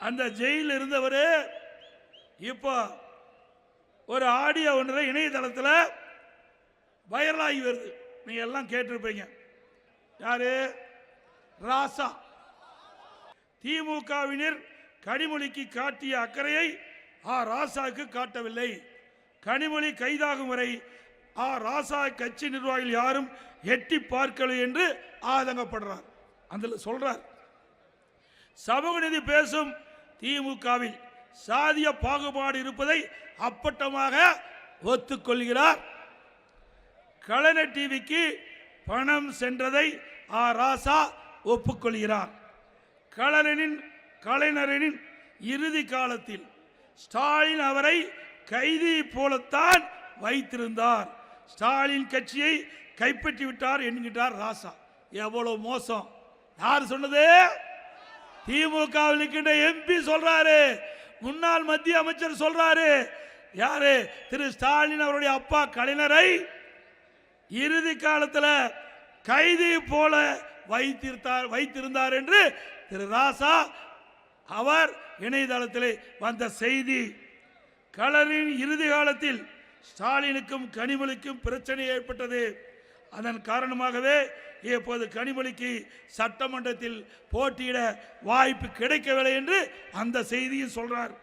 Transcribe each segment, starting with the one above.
அந்த ஜெயிலில் இருந்தவர் இப்போ ஒரு ஆடியோ ஒன்று இணையதளத்தில் வைரலாகி வருது. நீங்க எல்லாம் கேட்டிருப்பீங்க. யாரு? ராசா. திமுகவினர் கனிமொழிக்கு காட்டிய அக்கறையை ராசாவுக்கு காட்டவில்லை. கனிமொழி கைதாகும் வரை ராசா கட்சி நிர்வாகிகள் யாரும் எட்டி பார்க்கலை என்று ஆதங்கப்படுறார். அந்த சொல்றார், சமூக நீதி பேசும் திமுகவில் சாதிய பாகுபாடு இருப்பதை அப்பட்டமாக ஒத்துக்கொள்கிறார். கலைஞர் டிவிக்கு பணம் சென்றதை ராசா ஒப்புக்கொள்கிறார். கலைஞரின் இறுதி காலத்தில் ஸ்டாலின் அவரை கைதி போலத்தான் வைத்திருந்தார். ஸ்டாலின் கட்சியை கைப்பற்றி விட்டார் என்கிறார் ராசா. எவ்வளவு மோசம்! யார் சொன்னது? திமுகவில் இருக்கின்ற எம்பி சொல்றாரு, முன்னாள் மத்திய அமைச்சர் சொல்றாரு. யாரு? திரு ஸ்டாலின் அவருடைய அப்பா கலைஞரை இறுதி காலத்தில் கைதி போல வைத்திருந்தார் என்று திரு ராசா அவர் இணையதளத்தில் வந்த செய்தி. கலைஞரின் இறுதி காலத்தில் ஸ்டாலினுக்கும் கனிமொழிக்கும் பிரச்சனை ஏற்பட்டது. அதன் காரணமாகவே இப்போது கனிமொழிக்கு சட்டமன்றத்தில் போட்டியிட வாய்ப்பு கிடைக்கவில்லை என்று அந்த செய்தியில் சொல்றார்.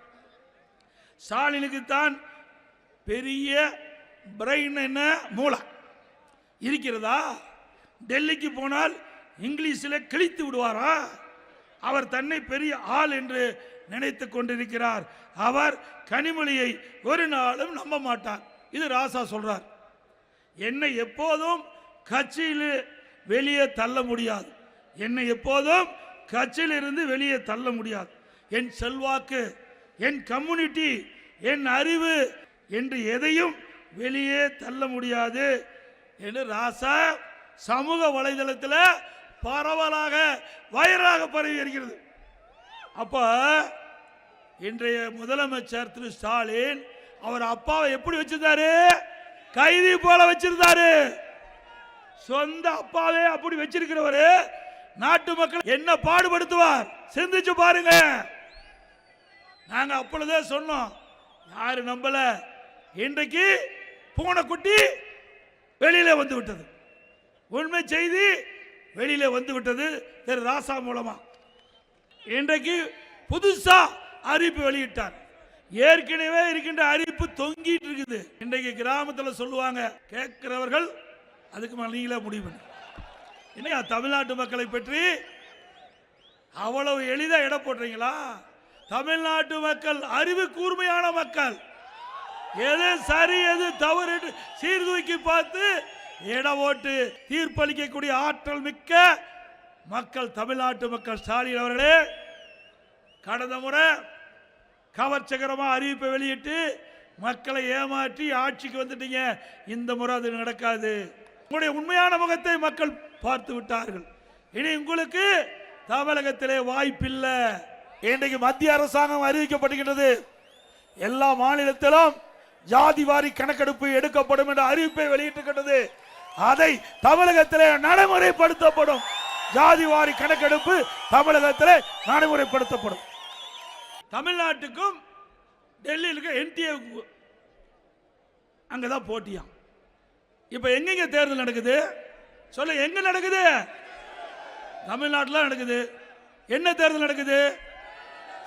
ஸ்டாலினுக்கு தான் பெரிய பிரெயின் என்ன மூளை இருக்கிறதா? டெல்லிக்கு போனால் இங்கிலீஷில் கிழித்து விடுவாரா? அவர் தன்னை பெரிய ஆள் என்று நினைத்து கொண்டிருக்கிறார். அவர் கனிமொழியை ஒரு நாளும் நம்ப மாட்டார். இது ராசா சொல்றார். என்னை எப்போதும் கட்சியில் வெளியே தள்ள முடியாது. என்னை எப்போதும் கட்சியில் இருந்து வெளியே தள்ள முடியாது. என் செல்வாக்கு, என் கம்யூனிட்டி, என் அறிவு என்று எதையும் வெளியே தள்ள முடியாது என்று ராசா சமூக வலைதளத்தில் பரவலாக வைரலாக பரவி வருகிறது. அப்ப இன்றைய முதலமைச்சர் திரு ஸ்டாலின் அவர் அப்பாவை எப்படி வச்சிருந்தாரு? கைதி போல வச்சிருந்தாரு. சொந்த அப்பாவே அப்படி வச்சிருக்கிறவரு நாட்டு மக்கள் என்ன பாடுபடுத்துவார் சிந்திச்சு பாருங்க. நாங்க அப்பொழுதே சொன்னோம், யாரு நம்பல. இன்றைக்கு பூனைக்குட்டி வெளியில வந்து விட்டது. உண்மை செய்தி வெளியில வந்து விட்டது திரு ராசா மூலமா. இன்றைக்கு புதுசா அறிவிப்பு வெளியிட்டார். ஏற்கனவே இருக்கின்ற அறிவிப்பு தொங்கிட்டு இருக்குது. இன்றைக்கு கிராமத்தில் சொல்லுவாங்க, கேட்கிறவர்கள் அதுக்கு நீங்களே முடிவு பண்ணு. என்ன தமிழ்நாட்டு மக்களை பற்றி அவ்வளவு எளிதா இட போடுறீங்களா? தமிழ்நாட்டு மக்கள் அறிவு கூர்மையான மக்கள். எது சரி எது தவறு சீர்தூக்கி பார்த்து இட ஓட்டு தீர்ப்பளிக்கக்கூடிய ஆற்றல் மிக்க மக்கள் தமிழ்நாட்டு மக்கள். ஸ்டாலின் அவர்களே, கடந்த முறை கவர்ச்சகரமாக அறிவிப்பை வெளியிட்டு மக்களை ஏமாற்றி ஆட்சிக்கு வந்துட்டீங்க. இந்த முறை அது நடக்காது. உங்களுடைய உண்மையான முகத்தை மக்கள் பார்த்து விட்டார்கள். இனி உங்களுக்கு தமிழகத்திலே வாய்ப்பில்லை. இன்றைக்கு மத்திய அரசாங்கம் அறிவிக்கப்படுகின்றது, எல்லா மாநிலத்திலும் ஜாதி வாரி கணக்கெடுப்பு எடுக்கப்படும் என்ற அறிவிப்பை வெளியிட்டிருக்கிறது. அதை தமிழகத்திலே நடைமுறைப்படுத்தப்படும். ஜாதி வாரி கணக்கெடுப்பு தமிழகத்திலே நடைமுறைப்படுத்தப்படும். தமிழ்நாட்டுக்கும் டெல்லியிலுக்கு என்டிஏ அங்கதான் போட்டியா. இப்ப எங்க தேர்தல் நடக்குது சொல்ல? எங்க நடக்குது? தமிழ்நாட்டில் நடக்குது. என்ன தேர்தல் நடக்குது?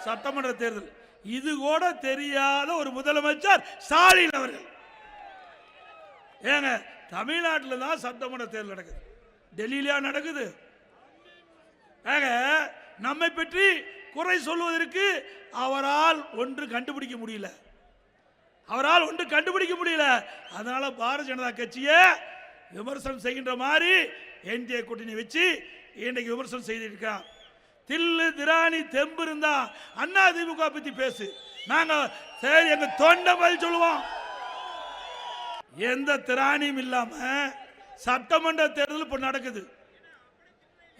சட்டமன்ற தேர்தல். இது கூட தெரியாத ஒரு முதலமைச்சர் ஸ்டாலின் அவர்கள். ஏங்க, தமிழ்நாட்டில் தான் சட்டமன்ற தேர்தல் நடக்குது, டெல்லியிலா நடக்குது? ஏங்க, நம்மை பற்றி குறை சொல்வதற்கு அவரால் ஒன்று கண்டுபிடிக்க முடியல. அதனால பாரதிய ஜனதா கட்சியை விமர்சனம் செய்கின்ற மாதிரி என்டிஏ கூட்டணி வச்சு இன்னைக்கு விமர்சனம் செய்திருக்கார். தில்லு திராணி தெம்பு இருந்தா அண்ணா திமுக பத்தி பேசு, நாங்க சரி எங்க தொண்டை பதில் சொல்லுவோம். எந்த திராணியும் இல்லாம சட்டமன்ற தேர்தல் இப்ப நடக்குது.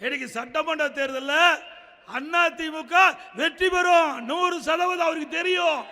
இன்னைக்கு சட்டமன்ற தேர்தலில் அண்ணா திமுக வெற்றி பெறும் 100% அவருக்கு தெரியும்.